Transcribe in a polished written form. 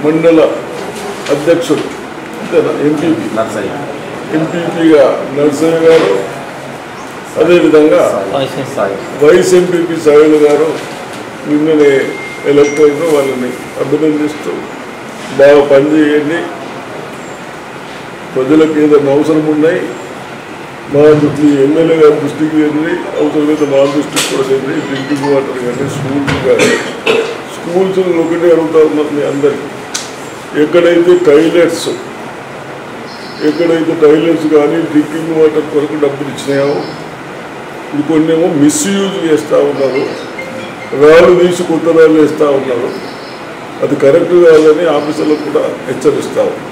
మండల అధ్యక్షుడు అంతేనా ఎంపీపీ ఎంపీపీగా నర్సయ్య గారు, అదేవిధంగా వైస్ ఎంపీపీ సాయిల్ గారు నిన్ననే ఎలక్ట్ అయిన వాళ్ళని అభినందిస్తూ బాగా పనిచేయండి, ప్రజలకు ఏదైనా అవసరం ఉన్నాయి మా దృష్టి ఎమ్మెల్యే గారి దృష్టికి వెళ్ళి అవసరమైతే మా దృష్టికి కూడా వెళ్ళి డ్రింకింగ్ వాటర్ కానీ స్కూల్స్ కానీ స్కూల్స్ ఒకటే అడుగుతా ఉన్నారు మీ అందరికీ. ఎక్కడైతే టాయిలెట్స్ కానీ డ్రింకింగ్ వాటర్ కొరకు డబ్బులు ఇచ్చినాయో ఇంకొన్నేమో మిస్యూజ్ చేస్తూ ఉన్నారు, రాళ్ళు తీసి కొత్త రాళ్ళు వేస్తూ ఉన్నారు. అది కరెక్ట్ కాదని ఆఫీసర్లకు కూడా హెచ్చరిస్తూ ఉన్నారు.